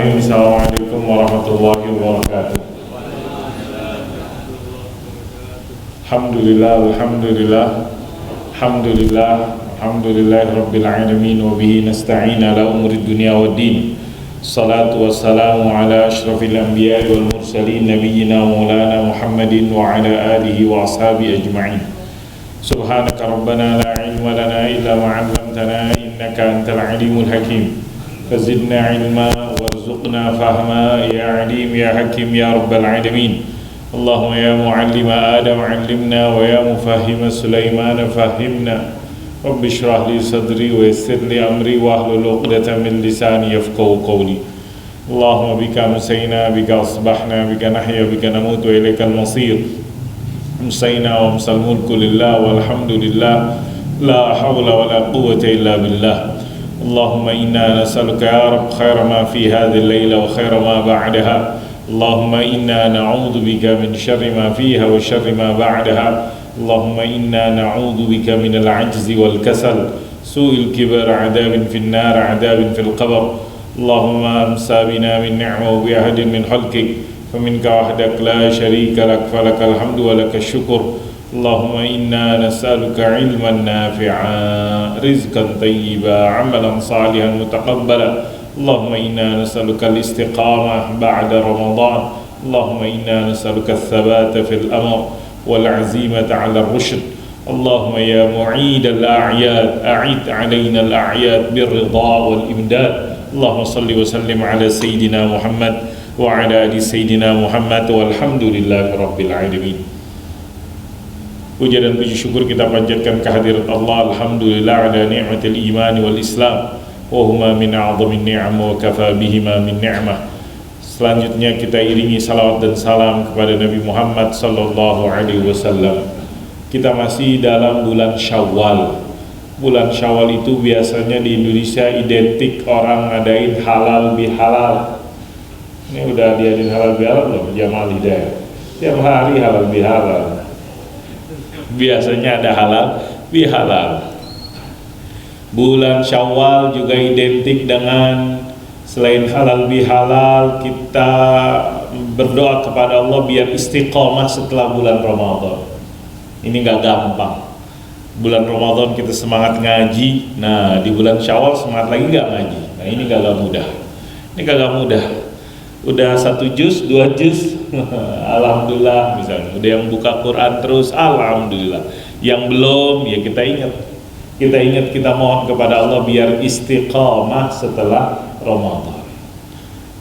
Bismillahirrahmanirrahim. Assalamualaikum warahmatullahi wabarakatuh. Alhamdulillah, alhamdulillah, alhamdulillah, alhamdulillah rabbil alamin wa bihi nasta'in ala umuri dunya waddin. Salatu wassalamu ala asyrafil anbiya'i wal mursalin nabiyyina maulana Muhammadin wa ala alihi wa ashabihi ajma'in. Subhanaka rabbana la ilma lana illa ma 'allamtana innaka antal alimul hakim. Fazidna ilma warzuqna fahma ya alim ya hakim ya rabbal alamin. Allahumma ya muallima Adam 'allimna wa ya mufahhima Sulaiman fahhimna. Rabbi shrah li sadri wa yassir li amri wahlul 'uqdatam min lisani yafqahu qawli. Allahumma bika amsayna bika asbahna bika nahya bika namut wa ilaikal masir. Amsayna wa amsal mulku lillah walhamdulillah la hawla wa la quwwata illa billah. Allahumma inna nas'aluka ya Rabb khaira ma fi hadhihi al-laila wa khaira ma ba'daha. Allahumma inna na'udzu bika min syarri ma fiha wa syarri ma ba'daha. Allahumma inna na'udzu bika min al-'ajzi wal kasal, su'il kibar, 'adabin fin nar, 'adabin fil qabr. Allahumma amsa bina min ni'ma wa bi ahadin min khalqik, faminka wahdak la syarika lak, falakal hamdu wa lakal syukur. Allahumma inna nas'aluka ilman nafi'a, rizqan tayyiba, amalan salihan mutaqabbala. Allahumma inna nas'aluka al-istiqamah ba'da Ramadan. Allahumma inna nas'aluka al-thabata fil amr wal 'azimata 'ala ar-rushd. Allahumma ya mu'id al-a'yad a'id 'alaina al-a'yad bir-ridha wal imdad. Allahumma salli wa sallim ala sayyidina Muhammad wa ala ali sayyidina Muhammad walhamdulillahi rabbil alamin. Puja dan puji syukur kita panjatkan kehadirat Allah. Alhamdulillah ala ni'matil iman wal islam wa huma min a'zamin ni'am wa kafa bihima min ni'mah. Selanjutnya kita iringi salawat dan salam kepada Nabi Muhammad sallallahu alaihi wasallam. Kita masih dalam bulan Syawal. Bulan Syawal itu biasanya di Indonesia identik orang ngadain halal bihalal. Ini udah diadain halal bihalal belum? Jamaah Hidayah. Tiap hari halal bihalal. Biasanya ada halal bihalal. Bulan Syawal juga identik dengan selain halal bihalal, kita berdoa kepada Allah biar istiqomah setelah bulan Ramadan. Ini gak gampang. Bulan Ramadan kita semangat ngaji, nah di bulan Syawal semangat lagi gak ngaji. Nah ini gak mudah. Ini gak mudah. Udah 1 juz, 2 juz, alhamdulillah misalnya. Udah yang buka Quran terus, alhamdulillah. Yang belum, ya kita ingat, kita mohon kepada Allah biar istiqamah setelah Ramadan.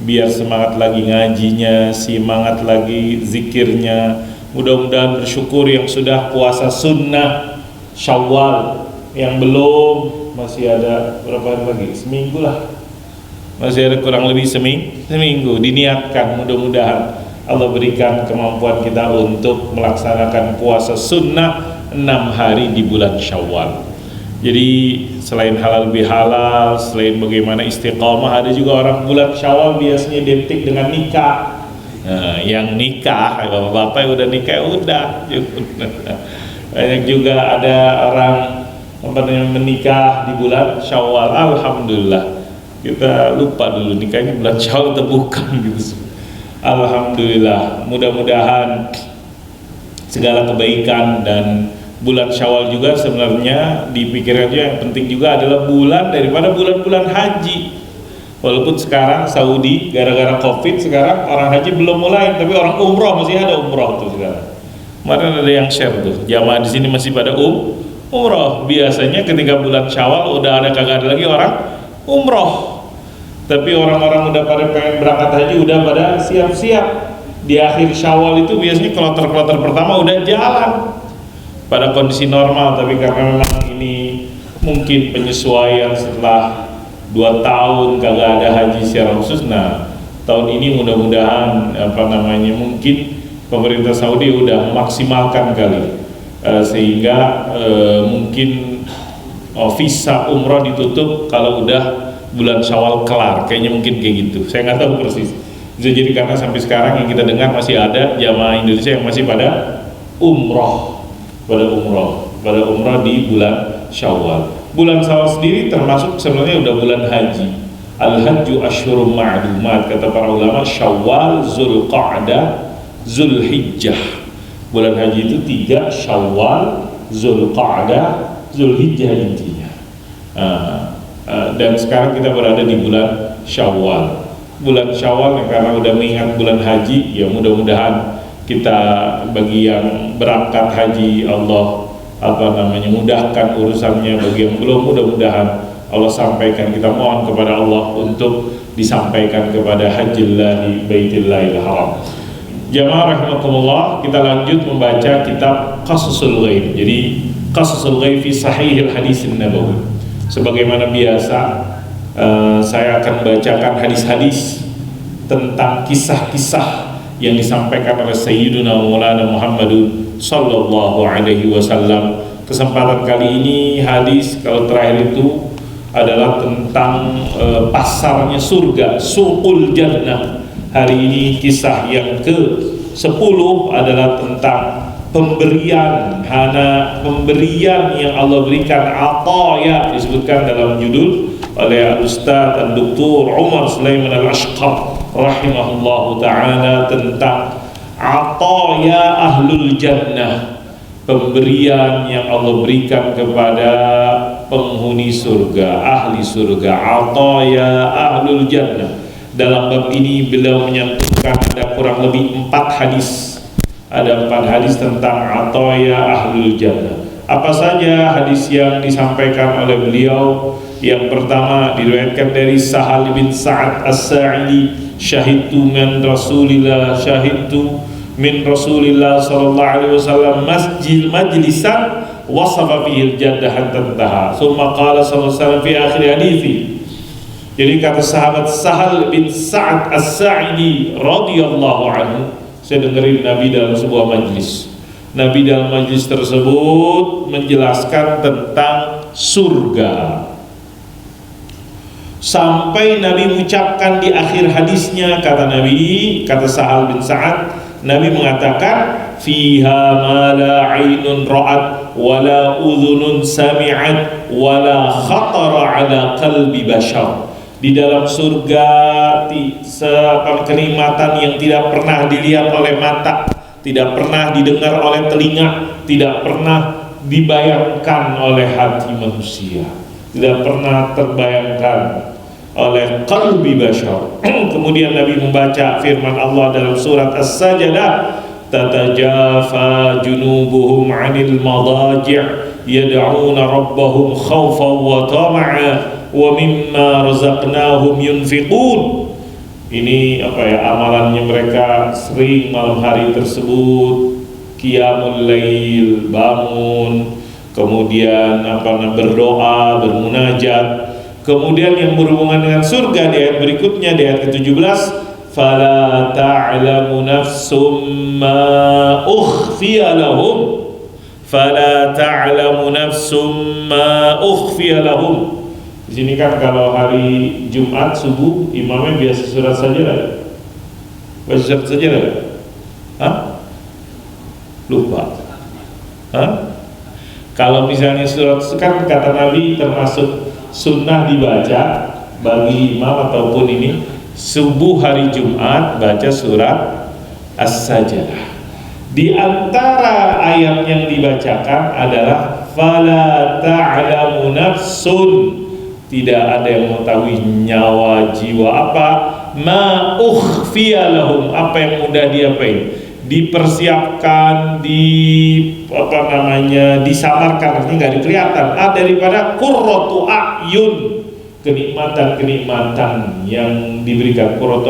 Biar semangat lagi ngajinya, semangat lagi zikirnya. Mudah-mudahan bersyukur yang sudah puasa sunnah Syawal, yang belum masih ada berapa hari lagi? Seminggu lah. Masih ada kurang lebih seminggu. Diniatkan, mudah-mudahan Allah berikan kemampuan kita untuk melaksanakan puasa sunnah 6 hari di bulan Syawal. Jadi selain halal bihalal, selain bagaimana istiqamah, ada juga orang bulan Syawal biasanya identik dengan nikah. Nah, yang nikah, bapak-bapak yang udah nikah udah. Banyak juga ada orang menikah di bulan Syawal. Alhamdulillah. Kita lupa dulu nikahnya bulan Syawal atau bukan gitu. Alhamdulillah, mudah-mudahan segala kebaikan. Dan bulan Syawal juga sebenarnya dipikirkan juga yang penting juga adalah bulan daripada bulan-bulan haji. Walaupun sekarang Saudi gara-gara Covid sekarang orang haji belum mulai, tapi orang umroh masih ada umroh tuh sekarang. Kemarin ada yang share tuh, jamaah di sini masih pada umroh. Biasanya ketika bulan Syawal udah ada kagak ada lagi orang umroh. Tapi orang-orang udah pada pengen berangkat haji udah pada siap-siap. Di akhir Syawal itu biasanya kloter-kloter pertama udah jalan pada kondisi normal. Tapi karena memang ini mungkin penyesuaian setelah 2 tahun kagak ada haji secara khusus. Nah tahun ini mudah-mudahan mungkin pemerintah Saudi udah memaksimalkan kali sehingga mungkin visa umroh ditutup kalau udah bulan Syawal kelar, kayaknya mungkin kayak gitu. Saya nggak tahu persis. Bisa jadi karena sampai sekarang yang kita dengar masih ada jamaah Indonesia yang masih pada umroh di bulan Syawal. Bulan Syawal sendiri termasuk sebenarnya udah bulan haji. Al-hajju asyhurum ma'lumat, kata para ulama, Syawal, Zulqa'dah, Zulhijjah. Bulan haji itu 3, Syawal, Zulqa'dah, Zulhijjah intinya. Dan sekarang kita berada di bulan Syawal. Bulan Syawal karena udah mengingat bulan haji, ya mudah-mudahan kita bagi yang berangkat haji Allah mudahkan urusannya, bagi yang belum mudah-mudahan Allah sampaikan. Kita mohon kepada Allah untuk disampaikan kepada hajillahi baitillahil haram. Jamaah rahimakumullah, kita lanjut membaca kitab Qassul Ghaib. Jadi Qassul Ghaib fi Sahihil Hadis Nabawi. Sebagaimana biasa, saya akan bacakan hadis-hadis tentang kisah-kisah yang disampaikan oleh Sayyiduna Maulana Muhammadun sallallahu alaihi wasallam. Kesempatan kali ini hadis kalau terakhir itu adalah tentang pasarnya surga, suqul jannah. Hari ini kisah yang ke-10 adalah tentang pemberian, pemberian yang Allah berikan, ataya, disebutkan dalam judul oleh Ustaz Dr. Umar Sulaiman Al-Ashqar rahimahullahu ta'ala tentang ataya ahlul jannah, pemberian yang Allah berikan kepada penghuni surga, ahli surga, ataya ahlul jannah. Dalam bab ini beliau menyebutkan ada kurang lebih 4 hadis. Ada 4 hadis tentang ataya ahlul jannah. Apa saja hadis yang disampaikan oleh beliau? Yang pertama diriwayatkan dari Sahal bin Sa'ad As-Sa'idi, syahidtu min Rasulillah sallallahu alaihi wasallam majlisan wasafa fihi al-jannah tantaha. Tsumma qala sallallahu alaihi wasallam fi akhir hadithi. Jadi kata sahabat Sahal bin Sa'ad As-Sa'idi radhiyallahu anhu, saya dengerin Nabi dalam sebuah majlis. Nabi dalam majlis tersebut menjelaskan tentang surga. Sampai Nabi mengucapkan di akhir hadisnya, kata Nabi, kata Sahal bin Sa'ad, Nabi mengatakan, fiha ma la 'ainun ra'at wa la udhunun sami'at wa la khatara 'ala qalbi bashar. Di dalam surga kenikmatan yang tidak pernah dilihat oleh mata, tidak pernah didengar oleh telinga, tidak pernah dibayangkan oleh hati manusia, tidak pernah terbayangkan oleh qalbi bashar. Kemudian Nabi membaca firman Allah dalam surat As-Sajdah, tatajafa junubuhum 'anil madaji' yad'una rabbahum khawfan wa tama'a wa mimma razaqnahum yunfiqun. Ini amalannya mereka sering malam hari tersebut qiyamul lail, bangun, kemudian berdoa, bermunajat. Kemudian yang berhubungan dengan surga di ayat berikutnya, di ayat ke-17, fala ta'lamu nafsum ma ukhfiya lahum, fala ta'lamu nafsum ma ukhfiya lahum. Di sini kan kalau hari Jumat subuh imamnya biasa surat sajadah. Baca surat sajadah. Lupa. Kalau misalnya surat, kan kata Nabi termasuk sunnah dibaca bagi imam ataupun ini subuh hari Jumat baca surat As-Sajdah. Di antara ayat yang dibacakan adalah fala ta'lamu nafsun, tidak ada yang mengetahui nyawa jiwa apa ma ukhfiya lahum, apa yang mudah diapain, dipersiapkan, disamarkan, ini nggak kelihatan, daripada qurratu a'yun, kenikmatan yang diberikan. Qurratu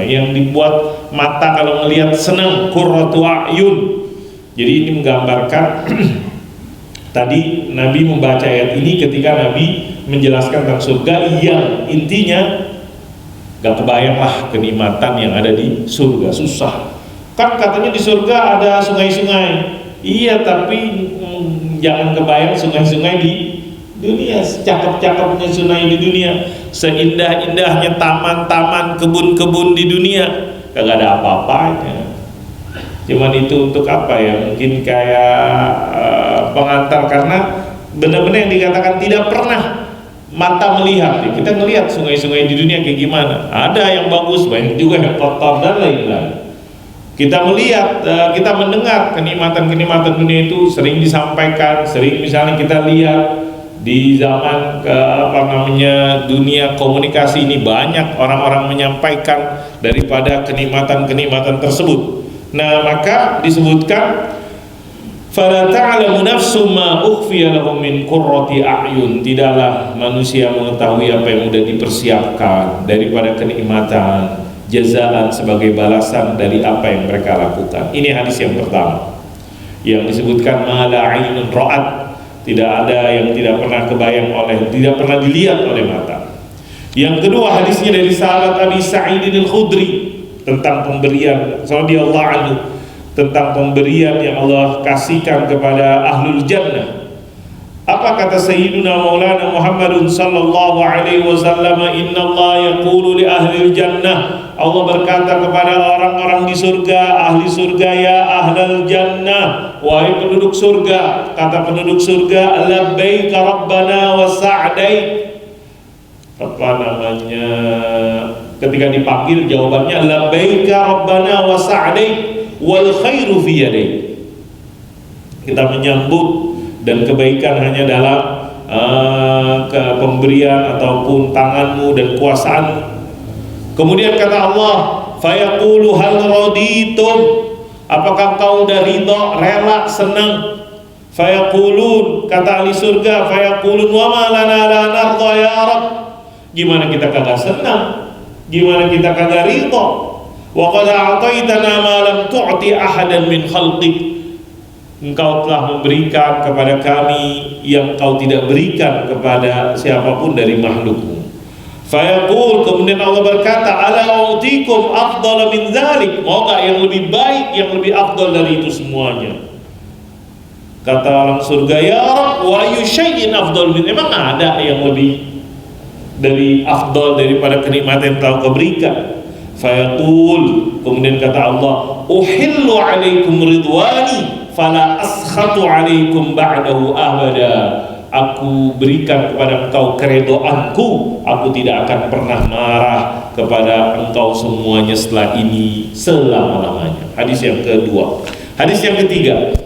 yang dibuat mata kalau melihat senang, qurratu a'yun. Jadi ini menggambarkan tadi Nabi membaca ayat ini ketika Nabi menjelaskan tentang surga yang intinya gak kebayang lah kenikmatan yang ada di surga. Susah kan, katanya di surga ada sungai-sungai, iya, tapi jangan kebayang sungai-sungai di dunia, secakep-cakepnya sungai di dunia, seindah-indahnya taman-taman, kebun-kebun di dunia, gak ada apa-apanya. Cuman itu untuk apa ya, mungkin kayak pengantar, karena benar-benar yang dikatakan tidak pernah mata melihat. Kita ngelihat sungai-sungai di dunia kayak gimana. Ada yang bagus, banyak juga yang kotor dan lain-lain. Kita melihat, kita mendengar kenikmatan-kenikmatan dunia itu sering disampaikan, sering misalnya kita lihat di zaman dunia komunikasi ini banyak orang-orang menyampaikan daripada kenikmatan-kenikmatan tersebut. Nah, maka disebutkan fala ta'lamu nafsum ma ukhfiya lahum min qurrati a'yun. Tidaklah manusia mengetahui apa yang sudah dipersiapkan daripada kenikmatan, jazaan sebagai balasan dari apa yang mereka lakukan. Ini hadis yang pertama yang disebutkan ma la 'ainun ra'at. Tidak ada yang tidak pernah tidak pernah dilihat oleh mata. Yang kedua, hadisnya dari sahabat Abi Sa'id Al-Khudri tentang pemberian radhiyallahu anhu, tentang pemberian yang Allah kasihkan kepada ahlul jannah. Apa kata Sayyiduna Maulana Muhammadun sallallahu alaihi wasallam? Inna Allah yaqulu li ahlil jannah. Allah berkata kepada orang-orang di surga, ahli surga, ya ahlal jannah, wahai penduduk surga. Kata penduduk surga, labbaika rabbana wa sa'daik. Ketika dipanggil jawabannya labbaika rabbana wa sa'daik wal khairu fi yadaik. Kita menyambut dan kebaikan hanya dalam pemberian ataupun tanganmu dan kuasaanmu. Kemudian kata Allah, fayaqulu hal raditum, apakah kau udah ridha, rela, senang? Fayaqulun, kata ahli surga, fayaqulun wa ma lana la narda ya Rabb. Gimana kita kagak senang? Gimana kita kagak ridha? Wa qad a'taitana ma lam tu'ti ahadan min khalqik. Engkau telah memberikan kepada kami yang kau tidak berikan kepada siapapun dari makhlukmu. Fayaqul, kemudian Allah berkata, ala u'tikum afdala min dzalik. Mau gak yang lebih baik, yang lebih afdal dari itu semuanya? Kata orang surga, ya Rabb, wa ayu syai'in afdal min. Emang ada yang lebih dari afdal daripada kenikmatan yang kau berikan? Fayaqul, kemudian kata Allah, uhillu alaikum ridwani fala askhatu alaikum ba'dahu abada. Aku berikan kepada engkau keredoanku, aku tidak akan pernah marah kepada engkau semuanya setelah ini selama-lamanya. Hadis yang kedua. Hadis yang ketiga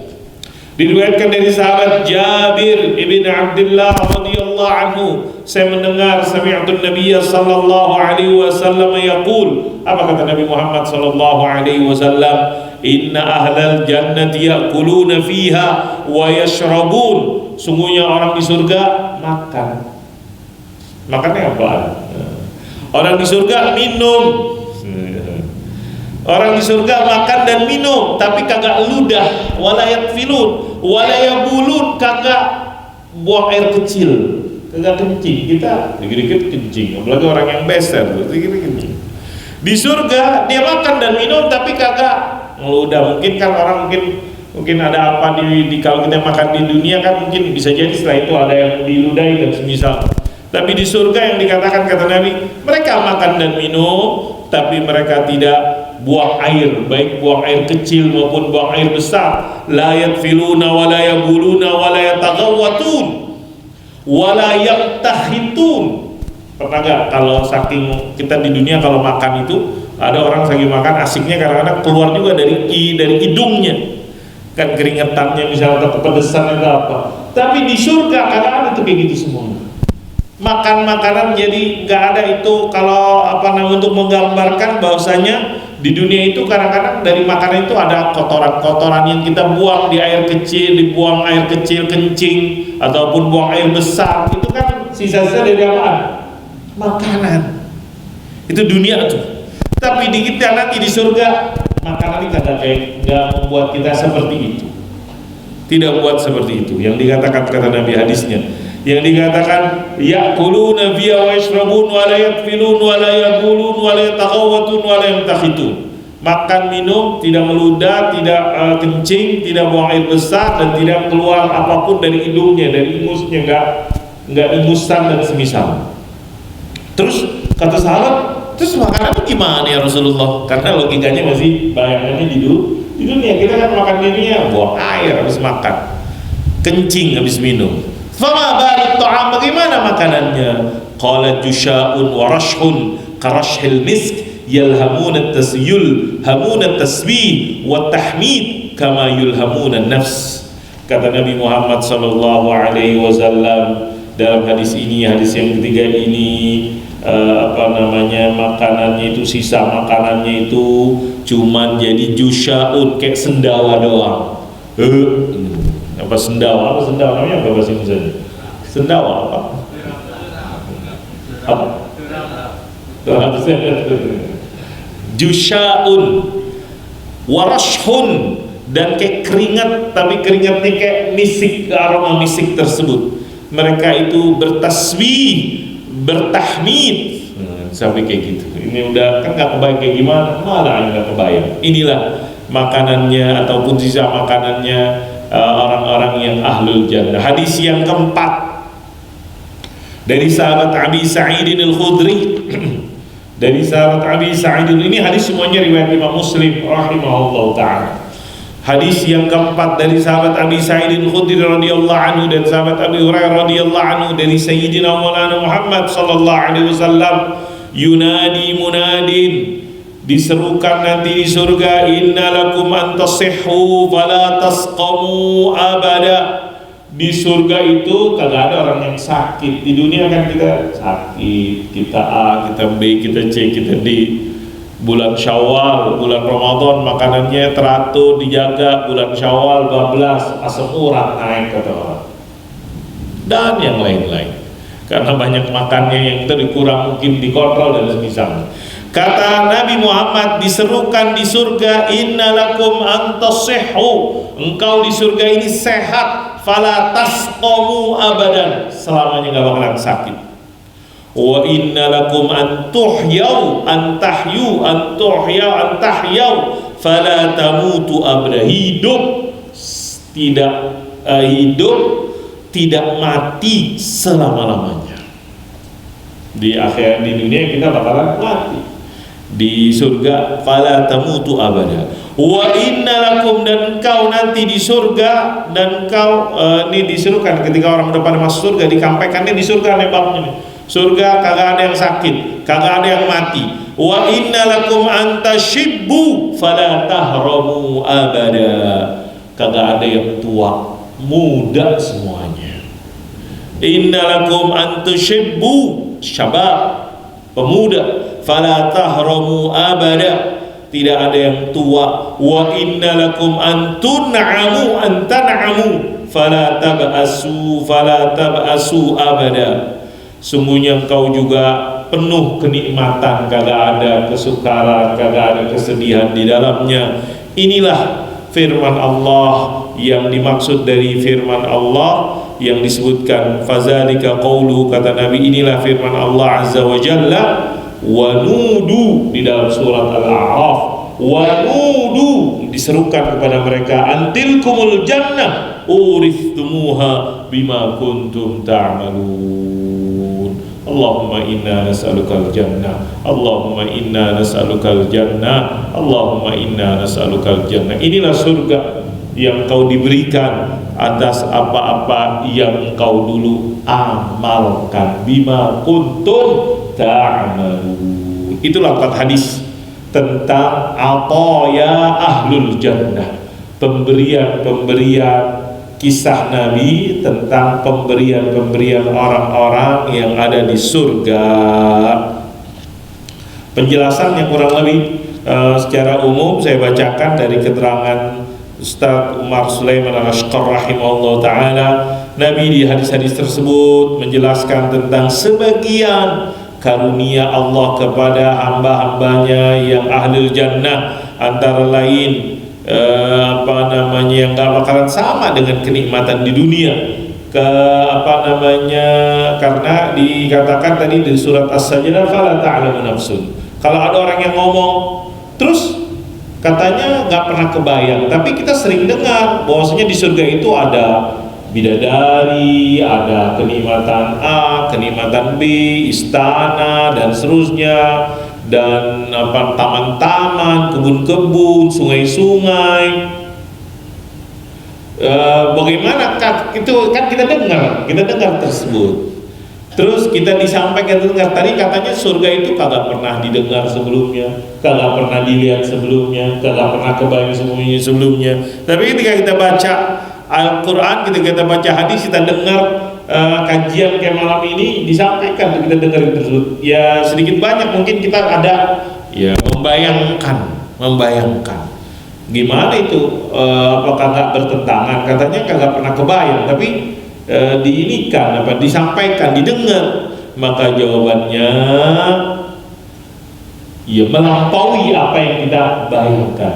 diriwayatkan dari sahabat Jabir ibn Abdullah radhiyallahu anhu, saya mendengar sami'tu Nabiy sallallahu alaihi wasallam yaqul. Apa kata Nabi Muhammad sallallahu alaihi wasallam? Inna ahlal jannati ya'kuluna fiha wa yashrabun. Sungguhnya orang di surga makan. Makannya apa? Orang di surga minum. Orang di surga makan dan minum, tapi kagak ludah, wala yakfilun, wala yabulun, kagak buang air kecil, kagak kencing. Kita dikit-dikit kencing, apalagi orang yang beser, dikit-dikit kencing. Di surga dia makan dan minum, tapi kagak ngeludah. Mungkin kan orang mungkin ada apa di kalau kita makan di dunia kan mungkin bisa jadi setelah itu ada yang diludahi dan semisal. Tapi di surga yang dikatakan kata Nabi, mereka makan dan minum, tapi mereka tidak buang air, baik buang air kecil maupun buang air besar. La yatfiluna wa la yabuluna wa la yataghawwatun wa la yaqtahitun. Pernah gak kalau saking kita di dunia kalau makan itu ada orang saking makan asiknya kadang-kadang keluar juga dari hidungnya. Kan keringetannya misalnya atau kepedesan atau apa. Tapi di surga kadang ada tuh kayak gitu semua. Makan makanan jadi nggak ada itu kalau untuk menggambarkan bahwasanya di dunia itu kadang-kadang dari makanan itu ada kotoran-kotoran yang kita buang di air kecil, dibuang air kecil kencing ataupun buang air besar, itu kan sisa-sisa dari apa? Makanan. Itu dunia tuh. Tapi di kita nanti di surga makanan ini nggak membuat kita seperti itu, tidak buat seperti itu. Yang dikatakan kata Nabi hadisnya, yang dikatakan ya'kuluna fiha wa yashrabun wa la yakfilun wa la yaqulun wa la yataghawwatun wa la yamtakhitun. Makan minum tidak meludah, tidak kencing, tidak buang air besar dan tidak keluar apapun dari hidungnya, dari ingusnya, nggak ingusan dan semisal. Terus kata sahabat, terus makanan itu gimana ya Rasulullah? Karena logikanya masih bayangannya di dunia. Kita kan makan di dunia, buang air habis makan, kencing habis minum. Fama barik ta'am, bagaimana makanannya? Qala jusha'un wa rashhun karashhil misk yalhamuna tasbih wa tahmid kama yulhamuna nafs. Kata Nabi Muhammad sallallahu alaihi wasallam dalam hadis ini, hadis yang ketiga ini, makanannya itu, sisa makanannya itu cuman jadi jusha'un, kayak sendawa doang. Apa sendawa? Apa sendawa namanya apa bahasa Indonesia? Sendawa apa? Jusha'un warashhun, dan kayak keringat, tapi keringatnya kayak misik, aroma misik tersebut. Mereka itu bertasbih, bertahmid, sampai kayak gitu. Ini udah kan nggak kebayang kayak gimana, malah nggak kebayang. Inilah makanannya ataupun sisa makanannya orang-orang yang ahlul jannah. Hadis yang keempat dari sahabat Abi Sa'id al-Khudri. Dari sahabat Abi Sa'id, ini hadis semuanya riwayat Imam Muslim rahimahullah ta'ala. Hadis yang keempat dari sahabat Abi Sa'id al-Khudri radhiyallahu anhu dan sahabat Abi Hurairah radhiyallahu anhu dari Sayyidina Maulana Muhammad sallallahu alaihi wasallam, yunadi munadin, diserukan nanti di surga, innalakum antasihhu fala tasqamu abada. Di surga itu kagak ada orang yang sakit. Di dunia kan kita sakit, kita A, kita B, kita C, kita D. Bulan Syawal, bulan Ramadan makanannya teratur, dijaga. Bulan Syawal bablas, asam urat naik kata orang, dan yang lain-lain, karena banyak makannya yang tadi kurang mungkin dikontrol dan semisal. Kata Nabi Muhammad, diserukan di surga, innalakum antasihhu, engkau di surga ini sehat, fala tasqamu abadan, selamanya gak bakalan sakit. Wa innalakum antuhyaw antahyu fala tamutu abada, hidup tidak mati selama-lamanya. Di akhirat, di dunia kita bakalan mati, di surga fala tamutu abada. Wa innalakum, dan engkau nanti di surga, dan engkau ini diserukan ketika orang udah pada masuk surga, dikampaikannya di surga nebaknya nih. Surga kagak ada yang sakit, kagak ada yang mati. Wa innalakum antashibbu fala tahramu abada, kagak ada yang tua, muda semuanya. Innalakum antashibbu, syabab, pemuda, fala tahramu abada, tidak ada yang tua. Wa innalakum antun'amu fala tab'asu abada, sungguhnya engkau juga penuh kenikmatan, kagak ada kesukaran, kagak ada kesedihan di dalamnya. Inilah firman Allah, yang dimaksud dari firman Allah yang disebutkan fazalika qaulu, kata Nabi, inilah firman Allah azza wa jalla, wa nudu, di dalam surat Al-A'raf, wa nudu, diserukan kepada mereka, antilkumul jannah urithumuha bima kuntum ta'malun. Allahumma inna nas'alukal jannah, Allahumma inna nas'alukal jannah, Allahumma inna nas'alukal jannah. Inilah surga yang kau diberikan atas apa-apa yang kau dulu amalkan, bima kuntum ta'malun. Itulah 4 hadis tentang ataya ahlul jannah, pemberian-pemberian kisah Nabi tentang pemberian-pemberian orang-orang yang ada di surga. Penjelasan yang kurang lebih secara umum saya bacakan dari keterangan Ustaz Umar Sulaiman Al-Ashqar rahimahullah ta'ala. Nabi di hadis-hadis tersebut menjelaskan tentang sebagian karunia Allah kepada hamba-hambanya yang ahlul jannah, antara lain yang gak bakalan sama dengan kenikmatan di dunia, karena dikatakan tadi di surat As-Sajdah, fala ta'lamu nafsun. Kalau ada orang yang ngomong terus katanya gak pernah kebayang, tapi kita sering dengar bahwasanya di surga itu ada bidadari, ada kenikmatan A, kenikmatan B, istana dan seterusnya, dan taman-taman, kebun-kebun, sungai-sungai. Bagaimana itu kan kita dengar tersebut. Terus kita disampaikan dengar tadi katanya surga itu kagak pernah didengar sebelumnya, kagak pernah dilihat sebelumnya, kagak pernah kebayang sebelumnya. Tapi ketika kita baca Al-Quran, ketika kita baca hadis, kita dengar kajian kayak malam ini disampaikan, kita dengar itu tersebut. Ya sedikit banyak mungkin kita ada ya membayangkan gimana itu, apakah nggak bertentangan? Katanya kagak pernah kebayang, tapi diinikan apa disampaikan, didengar, maka jawabannya ya melampaui apa yang kita bayangkan.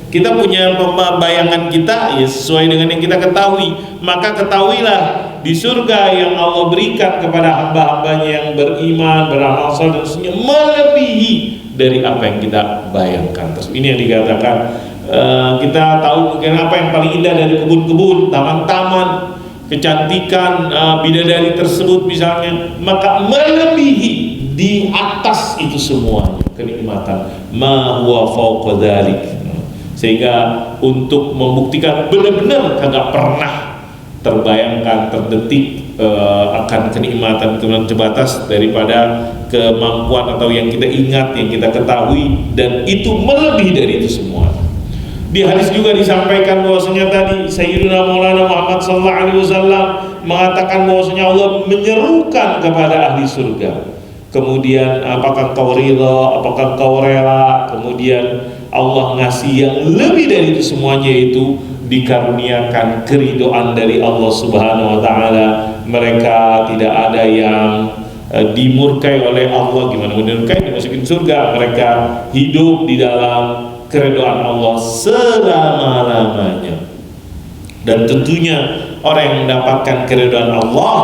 Kita punya bayangan kita ya sesuai dengan yang kita ketahui, maka ketahuilah di surga yang Allah berikan kepada hamba-hambanya yang beriman, beramal saleh dan seterusnya melebihi dari apa yang kita bayangkan. Terus ini yang dikatakan, kita tahu mungkin apa yang paling indah dari kebun-kebun, taman-taman, kecantikan bidadari tersebut misalnya, maka melebihi di atas itu semuanya kenikmatan ma huwa fawqa dzalik. Sehingga untuk membuktikan benar-benar kagak pernah terbayangkan, terdetik akan kenikmatan terbatas daripada kemampuan atau yang kita ingat, yang kita ketahui, dan itu melebihi dari itu semua. Di hadis juga disampaikan bahwasanya tadi Sayyidina Maulana Muhammad sallallahu alaihi wasallam mengatakan bahwasanya Allah menyerukan kepada ahli surga. Kemudian apakah kau ridha, apakah kau rela? Kemudian Allah ngasih yang lebih dari itu semuanya, itu dikaruniakan keridhaan dari Allah Subhanahu wa taala. Mereka tidak ada yang dimurkai oleh Allah. Gimana dimurkai? Dimasukin surga. Mereka hidup di dalam keridhaan Allah selama-lamanya. Dan tentunya orang yang mendapatkan keridhaan Allah,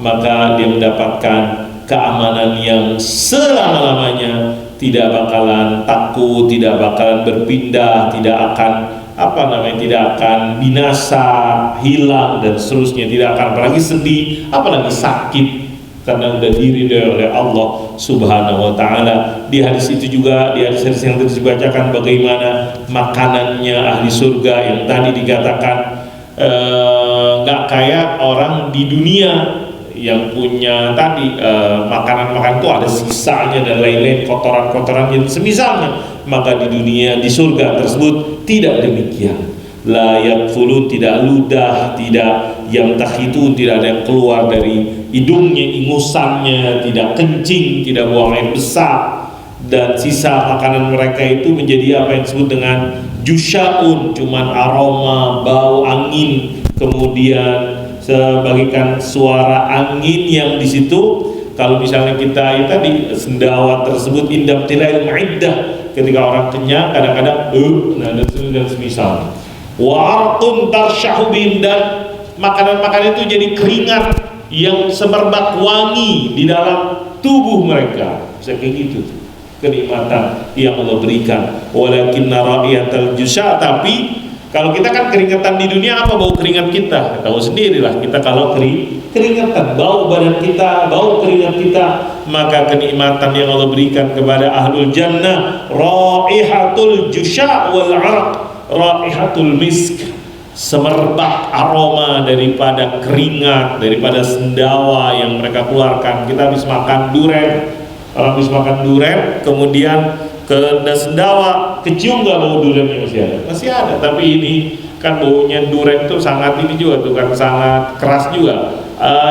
maka dia mendapatkan keamanan yang selama-lamanya, tidak bakalan takut, tidak bakalan berpindah, tidak akan tidak akan binasa, hilang dan seterusnya, tidak akan apalagi sedih, apalagi sakit, karena sudah diridhoi oleh Allah Subhanahu wa taala. Di hadis itu juga, di hadis yang tadi dibacakan, bagaimana makanannya ahli surga yang tadi dikatakan nggak kayak orang di dunia yang punya tadi makanan-makanan itu ada sisanya dan lain-lain, kotoran-kotoran yang semisalnya. Maka di dunia, di surga tersebut tidak demikian. La yakfulun, tidak ludah, tidak yang takhitun, tidak ada yang keluar dari hidungnya, ingusannya, tidak kencing, tidak buang air besar. Dan sisa makanan mereka itu menjadi apa yang disebut dengan jusyaun, cuman aroma, bau angin, kemudian sebagaikan suara angin yang di situ. Kalau misalnya kita tadi sendawa tersebut indam tilail ma'iddah, ketika orang kenyang kadang-kadang dan semisal. Wa arqun tarsyahu bin, dan makanan-makanan itu jadi keringat yang semerbak wangi di dalam tubuh mereka. Bisa kayak gitu kenikmatan yang Allah berikan. Walakinna ra'iyatal jusya, tapi kalau kita kan keringatan di dunia, apa bau keringat kita? Tahu sendirilah kita kalau keringatan, bau badan kita, bau keringat kita. Maka kenikmatan yang Allah berikan kepada ahlul jannah, raihatul jusya wal araq, raihatul misk, semerbak aroma daripada keringat, daripada sendawa yang mereka keluarkan. Kita habis makan durian, orang habis makan durian, kemudian kena sendawa, kecium nggak bau duriannya? Masih ada, tapi ini kan baunya durian itu sangat ini juga tuh kan, sangat keras juga.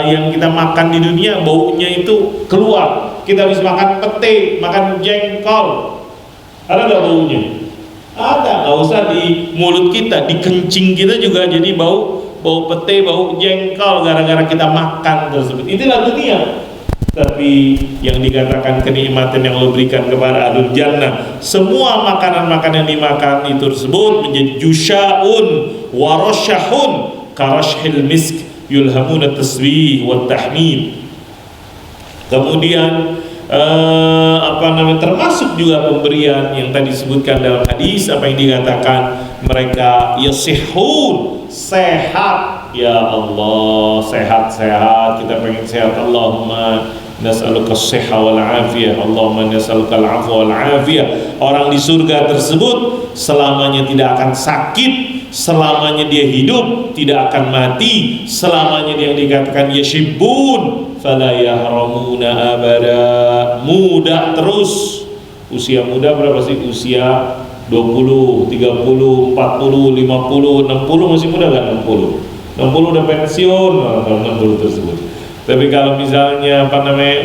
Yang kita makan di dunia baunya itu keluar. Kita habis makan pete, makan jengkol, ada nggak baunya? Ada, nggak usah di mulut kita, di kencing kita juga jadi bau pete, bau jengkol gara-gara kita makan tersebut. Itulah dunia. Tapi yang dikatakan kenikmatan yang Allah berikan kepada ahlul jannah, semua makanan-makanan yang dimakan itu tersebut menjadi jusyaun warasyahun karashhil misk yulhamuna tasbih wa tahmid. Kemudian termasuk juga pemberian yang tadi disebutkan dalam hadis, apa yang dikatakan mereka yasihun, sehat. Ya Allah, sehat-sehat, kita pengen sehat. Allahumma nas'aluka as-sihha wal afiyah, Allahumma nas'aluka al-'afwa wal afiyah. Orang di surga tersebut selamanya tidak akan sakit, selamanya dia hidup, tidak akan mati, selamanya dia dikatakan yashibun fala yahramuna abada, muda terus. Usia muda berapa sih? Usia 20, 30, 40, 50, 60 masih muda kan? 60 udah pensiun kalau 60 tersebut. Tapi kalau misalnya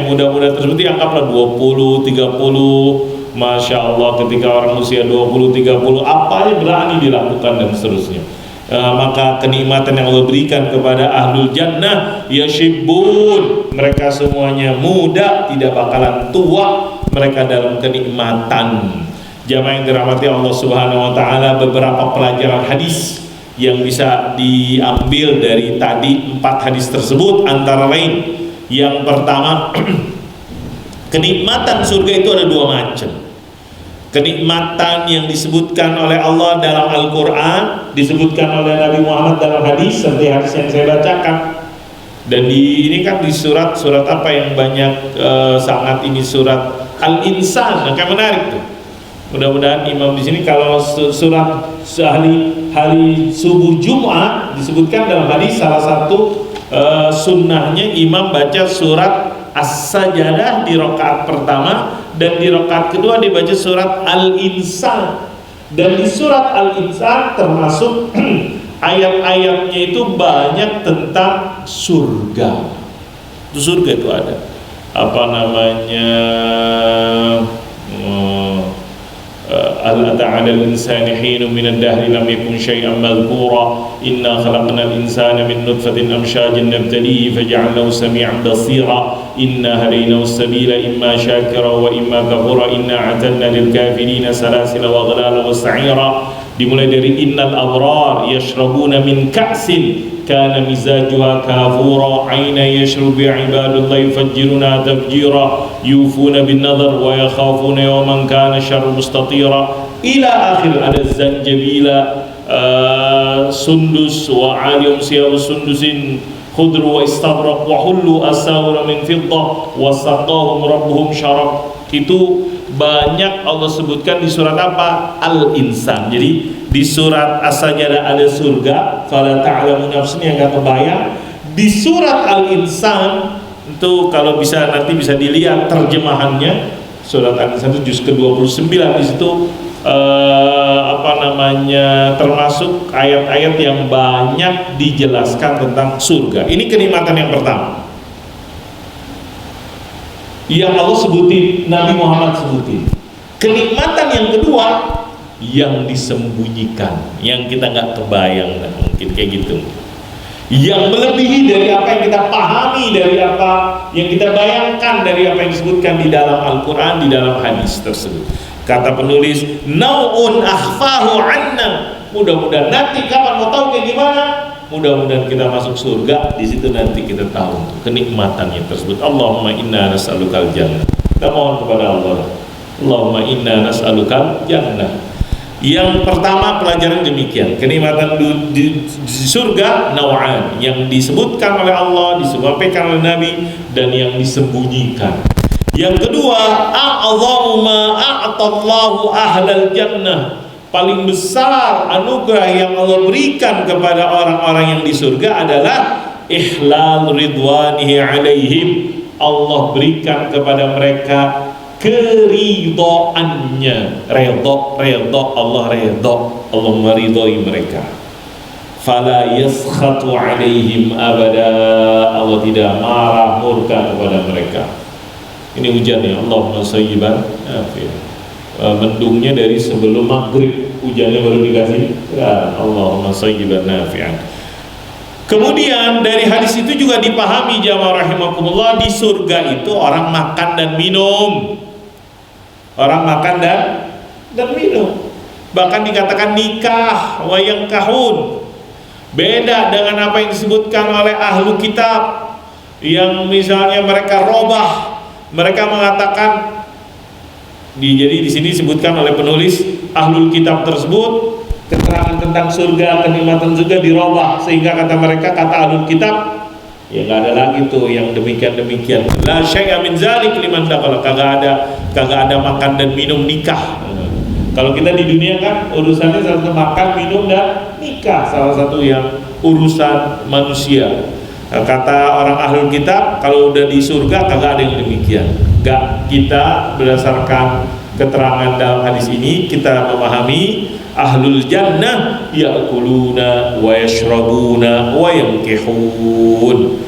muda-muda tersebut dianggaplah 20, 30, Masya Allah, ketika orang usia 20, 30 apa aja berani dilakukan dan seterusnya. Maka kenikmatan yang Allah berikan kepada ahlul jannah yashibun, mereka semuanya muda, tidak bakalan tua, mereka dalam kenikmatan. Jamaah yang dirahmati Allah Subhanahu wa taala, beberapa pelajaran hadis yang bisa diambil dari tadi 4 hadis tersebut antara lain, yang pertama kenikmatan surga itu ada 2 macam. Kenikmatan yang disebutkan oleh Allah dalam Al-Quran, disebutkan oleh Nabi Muhammad dalam hadis, seperti hadis yang saya bacakan. Dan ini kan di surat apa yang banyak sangat ini, surat Al-Insan. Nah, menarik tuh. Mudah-mudahan imam di sini kalau surat hari subuh Jumat disebutkan dalam hadis, salah satu sunnahnya imam baca surat As-Sajdah di rakaat pertama, dan di rakaat kedua dibaca surat Al-Insan. Dan di surat Al-Insan termasuk ayat-ayatnya itu banyak tentang surga. Itu surga itu ada apa namanya, هل أتى على الإنسان حين من الدهر لم يكن شيئا مذكورا إنا خلقنا الإنسان من نطفة أمشاج نبتليه فجعلناه سميعا بصيرا إنا هديناه السبيل إما شاكرا وإما كفورا إنا أعتدنا للكافرين سلاسل وأغلالا وسعيرا. Dimulai dari innal abrar yashrabuna min ka'sin kana mizajuha kafura aina yashrabu ibadullahi yufajjiruna tafjira yufuna bin nadhar wa yakhafuna yawman kana sharru mustatira ila akhir. Ada zanjabila, sundus wa aliyum siyabu sundusin khudru wa istabrak wa hullu asawra min fiddah wa saqahum rabbuhum syarab. Itu banyak Allah sebutkan di surat apa? Al-Insan. Jadi di surat As-Sajdah ada surga, fala ta'lamu nafsun, yang gak kebayang. Di surat Al-Insan itu kalau bisa nanti bisa dilihat terjemahannya, surat Al-Insan itu juz ke-29, di situ termasuk ayat-ayat yang banyak dijelaskan tentang surga. Ini kenikmatan yang pertama yang Allah sebutin, Nabi Muhammad sebutin. Kenikmatan yang kedua yang disembunyikan, yang kita nggak kebayang, mungkin kayak gitu, yang melebihi dari apa yang kita pahami, dari apa yang kita bayangkan, dari apa yang disebutkan di dalam Al-Quran, di dalam hadis tersebut. Kata penulis, nau'un akhfahu anna. Mudah-mudahan nanti kapan mau tahu kayak gimana, mudah-mudahan kita masuk surga, di situ nanti kita tahu kenikmatannya tersebut. Allahumma inna nas'alukal jannah. Kita mohon kepada Allah, Allahumma inna nas'alukal jannah. Yang pertama pelajaran demikian, kenikmatan di surga naw'an, yang disebutkan oleh Allah, disampaikan oleh Nabi, dan yang disembunyikan. Yang kedua, a'dhamu ma a'tallahu ahlal jannah. Paling besar anugerah yang Allah berikan kepada orang-orang yang di surga adalah ihlal ridwanihi alaihim. Allah berikan kepada mereka keridoannya, redho, Allah redho, Allah meridhoi mereka. Fala yaskhatu alaihim abada, Allah tidak marah murka kepada mereka. Ini hujannya, Allahumma sayyiban nafi'an. Mendungnya dari sebelum maghrib, hujannya baru dikasih ya, Allahumma sayyiban nafi'an. Kemudian dari hadis itu juga dipahami jamaah rahimakumullah, di surga itu orang makan dan minum. Orang makan dan minum. Bahkan dikatakan nikah wa yankahun. Beda dengan apa yang disebutkan oleh ahlu kitab, yang misalnya mereka robah, mereka mengatakan jadi di sini disebutkan oleh penulis ahlul kitab tersebut, keterangan tentang surga, kenikmatan surga dirubah, sehingga kata mereka, kata ahlul kitab, Ya nggak ada lagi tuh yang demikian. La syai'a min zalik liman dakhala, kagak ada makan dan minum nikah. Kalau kita di dunia kan urusannya salah satu makan, minum dan nikah, salah satu yang urusan manusia. Kata orang ahlul kitab, kalau udah di surga kagak ada yang demikian. Gak, kita berdasarkan keterangan dalam hadis ini kita memahami ahlul jannah ya'kuluna wa yashrabuna wa yankihun.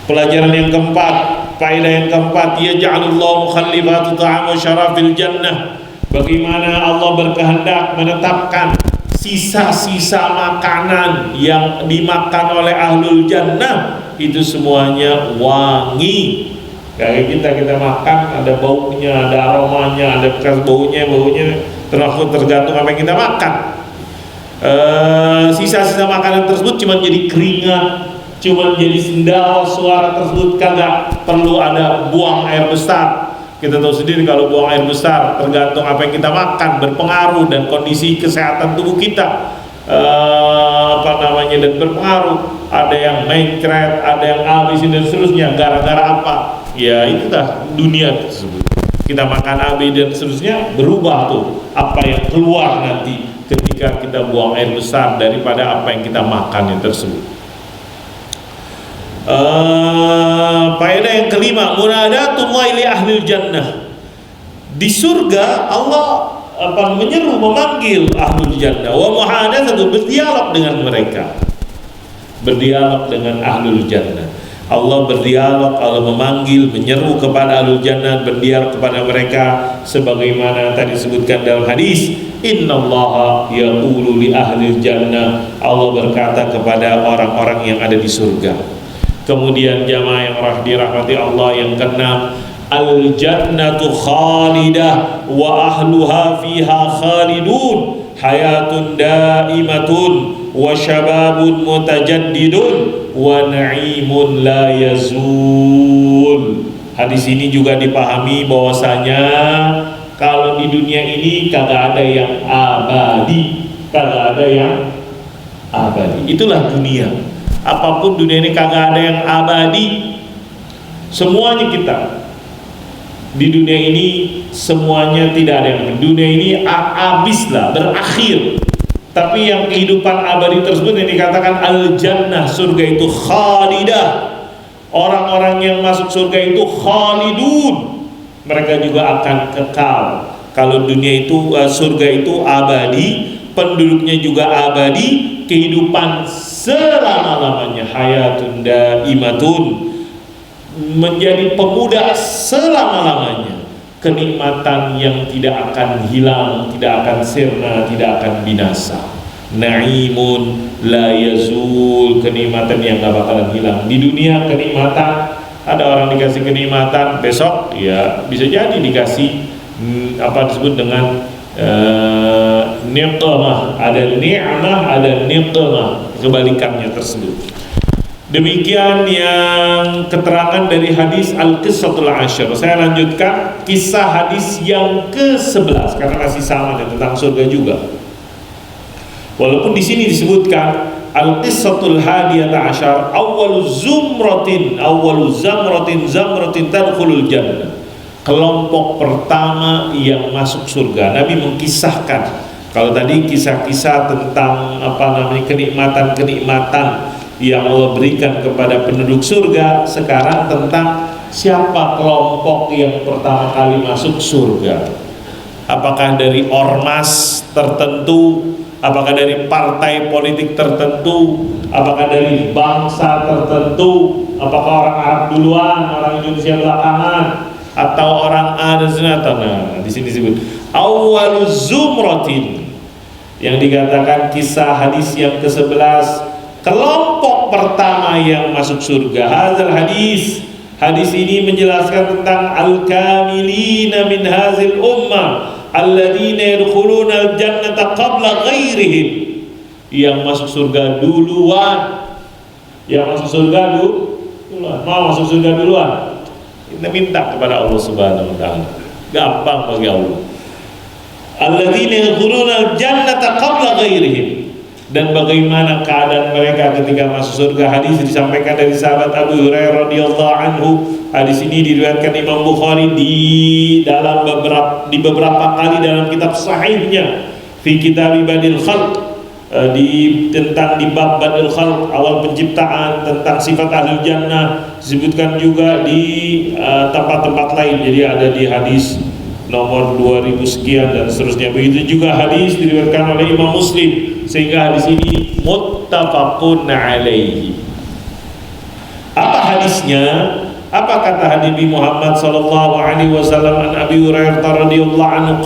Pelajaran yang keempat, faedah yang keempat, yaj'alullahu mukhallifatu ta'am wa syarafil jannah. Bagaimana Allah berkehendak menetapkan sisa-sisa makanan yang dimakan oleh ahlul jannah itu semuanya wangi. Kayak kita makan ada baunya, ada aromanya, ada bekas baunya tergantung apa yang kita makan. Sisa-sisa makanan tersebut cuma jadi keringat, cuma jadi sendal suara tersebut, kagak perlu ada buang air besar. Kita tahu sendiri kalau buang air besar tergantung apa yang kita makan berpengaruh dan kondisi kesehatan tubuh kita dan berpengaruh. Ada yang mencret, ada yang habisin dan seterusnya. Gara-gara apa? Ya itu dah dunia tersebut. Kita makan AB dan seterusnya, berubah tuh apa yang keluar nanti ketika kita buang air besar daripada apa yang kita makan yang tersebut. Faedah yang kelima, munadatullah li ahlil jannah. Di surga Allah menyeru, memanggil ahlul jannah, wa muhadatsatu, berdialog dengan mereka, berdialog dengan ahlul jannah. Allah berdialog, Allah memanggil, menyeru kepada ahlul jannah, berdialog kepada mereka sebagaimana tadi disebutkan dalam hadis, innallaha yaqulu li ahlil jannah, Allah berkata kepada orang-orang yang ada di surga. Kemudian jamaah yang dirahmati Allah yang keenam, al jannatu khalidah wa ahluha fiha khalidun, hayatun daimatun wa syababun mutajaddidun wa na'imun la yazul. Hadis ini juga dipahami bahwasanya kalau di dunia ini kagak ada yang abadi, kagak ada yang abadi. Itulah dunia. Apapun dunia ini kagak ada yang abadi. Semuanya kita di dunia ini semuanya tidak ada yang, dunia ini habislah, berakhir. Tapi yang kehidupan abadi tersebut yang dikatakan al-jannah, surga itu khalidah. Orang-orang yang masuk surga itu khalidun, mereka juga akan kekal. Kalau dunia itu surga itu abadi, penduduknya juga abadi, kehidupan selama-lamanya, hayatun daimatun, menjadi pemuda selama-lamanya, kenikmatan yang tidak akan hilang, tidak akan sirna, tidak akan binasa. Na'imun la yazul, kenikmatan yang gak bakalan hilang. Di dunia kenikmatan, ada orang dikasih kenikmatan, besok ya bisa jadi dikasih disebut dengan niqmah, ada ni'mah, ada niqmah, kebalikannya tersebut. Demikian yang keterangan dari hadis Al-Qissatul Ashar. Saya lanjutkan kisah hadis yang ke-11 karena masih sama tentang surga juga. Walaupun di sini disebutkan Al-Qissatul Hadiyata Ashar, awwalu zamratin tadkhulul jannah. Kelompok pertama yang masuk surga. Nabi mengisahkan, kalau tadi kisah-kisah tentang kenikmatan-kenikmatan yang Allah berikan kepada penduduk surga, sekarang tentang siapa kelompok yang pertama kali masuk surga. Apakah dari ormas tertentu, apakah dari partai politik tertentu, apakah dari bangsa tertentu, apakah orang Arab duluan, orang Indonesia belakangan, atau orang A dan senata. Nah, di sini disebut awwalu zumratin, yang dikatakan kisah hadis yang ke-11, kelompok pertama yang masuk surga. Hazal hadis ini menjelaskan tentang al-kamilina min hazil ummah alladzina yadkhuluna al-jannata qabla ghairihim, yang masuk surga duluan. Yang masuk surga duluan. Mau masuk surga duluan? Kita minta kepada Allah Subhanahu wa taala. Gampang bagi Allah. Alladzina yadkhuluna al-jannata qabla ghairihim. dan bagaimana keadaan mereka ketika masuk surga. Hadis disampaikan dari sahabat Abu Hurairah radhiyallahu anhu. Hadis ini diriwayatkan Imam Bukhari di beberapa kali dalam kitab sahihnya, fi kitab Badil Khalq, tentang di bab Badil Khalq, awal penciptaan, tentang sifat ahli jannah, disebutkan juga di tempat-tempat lain. Jadi ada di hadis nomor 2000 sekian dan seterusnya. Begitu juga hadis diriwayatkan oleh Imam Muslim, sehingga hadis ini muttafaqun alaihi. Apa hadisnya? Apa kata Nabi Muhammad sallallahu alaihi wasallam an Abi Hurairah radhiyallahu anhu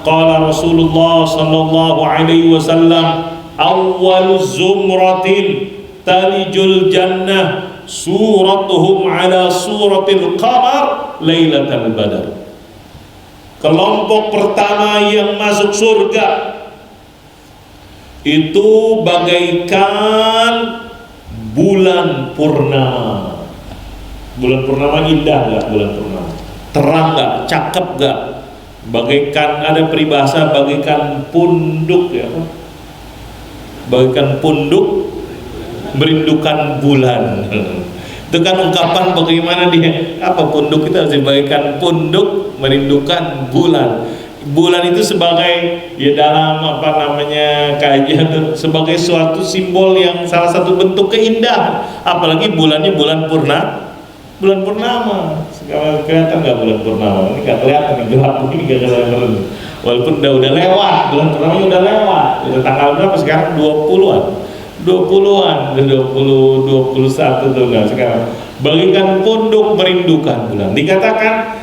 qala Rasulullah sallallahu alaihi wasallam awwal zumratin talijul jannah suratuhum ala suratil qamar lailatul badar. Kelompok pertama yang masuk surga itu bagaikan bulan purnama. Bulan purnama indah gak? Bulan purnama terang gak? Cakep gak? Bagaikan, ada peribahasa bagaikan punduk ya, bagaikan punduk merindukan bulan. Itu kan ungkapan bagaimana dia, apa punduk itu harus bagaikan punduk merindukan bulan. Bulan itu sebagai, ya dalam apa namanya kajian itu, sebagai suatu simbol yang salah satu bentuk keindahan. Apalagi bulannya bulan purnama. Sekarang kelihatan nggak bulan purnama? Ini nggak kelihatan, ini gelap begini nggak kelihatan. Walaupun udah lewat, bulan purnamanya udah lewat. Udah tanggal berapa sekarang? 20-an. 21 tuh enggak sekarang. Bagikan punduk merindukan bulan. Dikatakan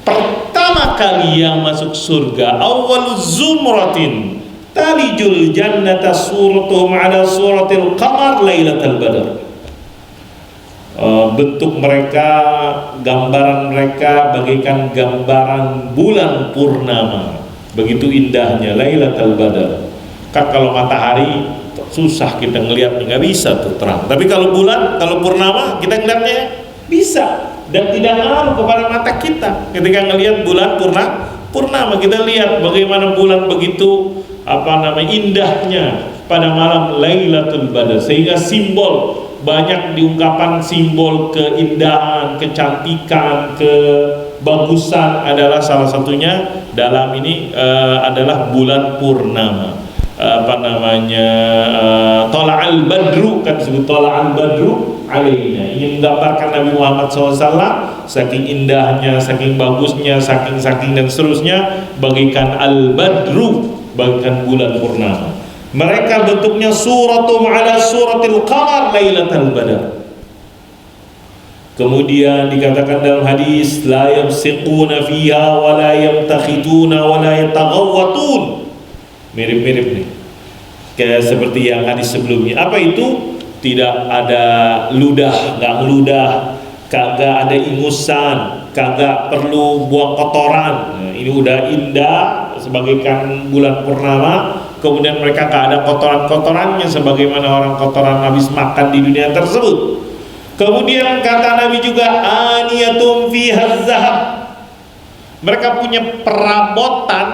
pertama kali yang masuk surga awal zumratin talijul jannata suratuhum ala suratil qamar lailatul badar. Bentuk mereka, gambaran mereka bagaikan gambaran bulan purnama. Begitu indahnya lailatul badar. Kan kalau matahari susah kita ngelihatnya, nggak bisa tuh terang. Tapi kalau bulan, kalau purnama kita ngelihatnya bisa dan tidak ngaruh kepada mata kita. Ketika ngelihat bulan purnama, kita lihat bagaimana bulan begitu indahnya pada malam Lailatul Badar, sehingga simbol banyak diungkapkan simbol keindahan, kecantikan, kebagusan adalah salah satunya dalam ini adalah bulan purnama. Tola'al badru, kan disebut tola'al badru alaina, ingin menggambarkan Nabi Muhammad SAW saking indahnya, saking bagusnya, saking dan seterusnya, bagaikan al-badru, bagaikan bulan purnama. Mereka bentuknya suratum ala suratil qamar lailatul badar. Kemudian dikatakan dalam hadis la yamsiquna fiha wa la yamtakhiduna wa la yataghawwatun. Mirip-mirip nih kayak seperti yang hadis sebelumnya. Apa itu? Tidak ada ludah, nggak ngeludah, kagak ada ingusan, kagak perlu buang kotoran. Nah, ini udah indah sebagaikan bulan purnama. Kemudian mereka nggak ada kotoran-kotorannya sebagaimana orang kotoran habis makan di dunia tersebut. Kemudian kata Nabi juga aniyatum fiha zahab. Mereka punya perabotan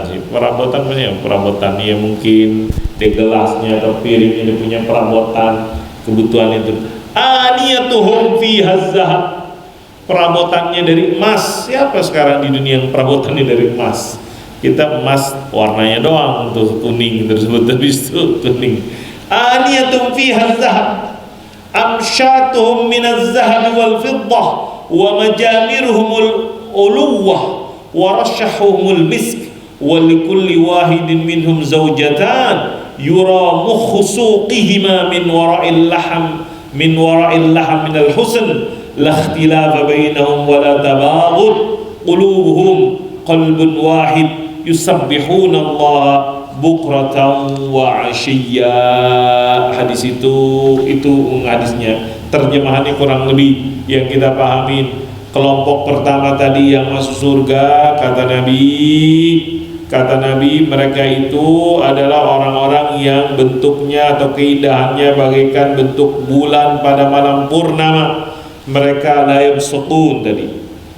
sih? Perabotan ya mungkin di gelasnya atau piringnya dia punya perabotan kebutuhan itu. Aniyatuhum fiha zahab. Perabotannya dari emas. Siapa sekarang di dunia yang perabotannya dari emas? Kita emas warnanya doang untuk kuning tersebut, habis itu kuning. Aniyatuhum fiha zahab. Amsyatuhum minaz zahab wal fiddah wa majamiruhumul uluwah warashahumul misk walikulli wahidin minhum zawjatan yura mukhu suqihima min wara'il laham minal husn la ikhtilafa bainahum wa la tabaghud qulubuhum qalbun wahid yusabbihuna Allah bukratan wa ashiyya. Hadis itu hadisnya, terjemahannya kurang lebih yang kita pahamin. Kelompok pertama tadi yang masuk surga, kata Nabi mereka itu adalah orang-orang yang bentuknya atau keindahannya bagaikan bentuk bulan pada malam purnama. Mereka la yamsukun tadi,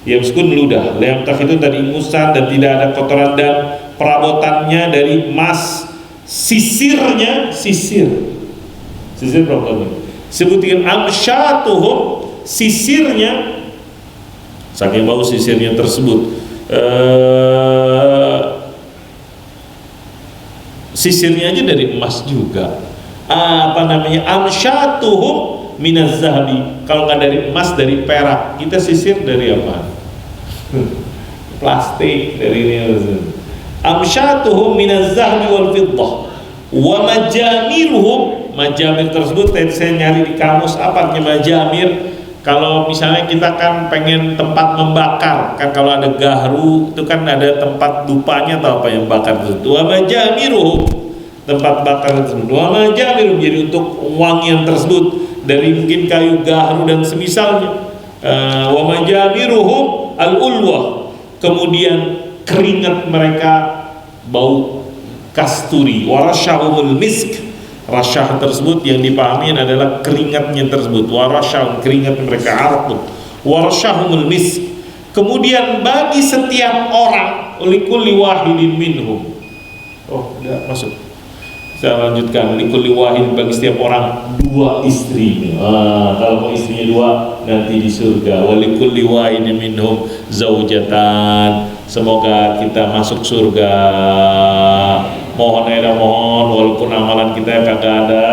yamsukun ludah, la yamtakhidun tadi ingusan dan tidak ada kotoran, dan perabotannya dari emas sisirnya, sisir berapa nih? Sebutkan amsyatuhum, sisirnya, saking bau sisirnya tersebut. Sisirnya aja dari emas juga. Amsyatuhum minaz zahabi. Kalau nggak dari emas, dari perak. Kita sisir dari apa? Plastik, dari ini. Amsyatuhum minaz zahabi wal fiddah wa majamiruhum. Majamir tersebut tadi saya nyari di kamus, apa artinya majamir? Kalau misalnya kita kan pengen tempat membakar, kan kalau ada gahru itu kan ada tempat dupanya atau apa yang bakar itu. Wa majamiruhum, tempat bakar tersebut. Wa majamiruhum, jadi untuk wangian tersebut dari mungkin kayu gahru dan semisalnya. Wa majamiruhum al-ulwah, kemudian keringat mereka bau kasturi. Warasyahumul misk, rasyah tersebut yang dipahami adalah keringatnya tersebut. Warasyahum, keringat mereka arqud. Warasyahumul misk, kemudian bagi setiap orang, likulli wahidin minhum. Oh, udah masuk. Saya lanjutkan, likulli wahid, bagi setiap orang 2 istri. Kalau mau istrinya 2 nanti di surga. Walikulli wahidin minhum zaujatan. Semoga kita masuk surga. Mohon ya, mohon, walaupun amalan kita kagak ada,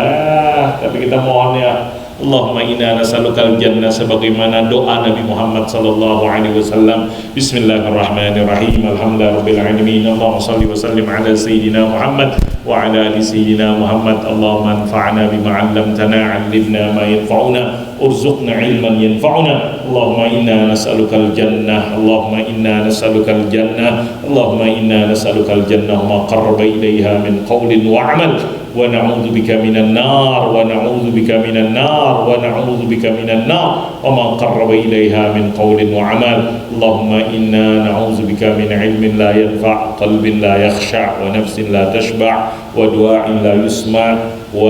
tapi kita mohon ya. Allahumma inna nas'alukal jannah, sebagaimana doa Nabi Muhammad sallallahu alaihi wasallam. Bismillahirrahmanirrahim. Alhamdulillahirabbil alamin. Allahumma shalli wa sallim ala sayyidina Muhammad wa ala ali sayyidina Muhammad. Allahumma anfa'na bima 'allamtana, 'allimna ma yanfa'una, urzuqna ilman yanfa'una. Allahumma inna nas'alukal jannah. Allahumma inna nas'alukal jannah. Allahumma inna nas'alukal jannah ma qarraba ilaiha min qawlin wa 'amal. Wa na'udzu bika minan nar, wa na'udzu bika minan nar, wa na'udzu bika minan nar, wa ma qarraba ilaiha min qawlin wa 'amal. Allahumma inna na'udzu bika min 'ilmin la yanfa', qalbin la yakhsha', wa nafsin la tashba', wa du'a'in la yusma', wa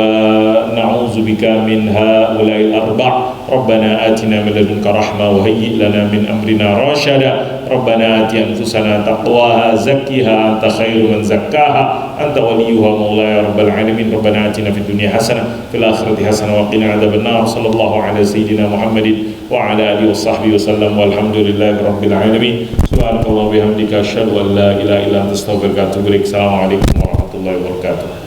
na'udzu bika min ha'ula'il arba'. Rabbana atina min ladunka rahmah wa hayyi' lana min amrina rashada. Rabbana ati anfusana taqwaha zakkiha anta khairu man zakkaha anta waliyuha maulaya rabbal alamin. Rabbana atina fid dunya hasanah fil akhirati hasanah wa qina adzabannar. Sallallahu ala sayyidina Muhammadin wa ala alihi washabbihi wasallam, walhamdulillahi rabbil alamin. Subhanallahi wa bihamdika asyhadu an la ilaha illa anta astaghfiruka wa atubu ilaik. Assalamualaikum warahmatullahi wabarakatuh.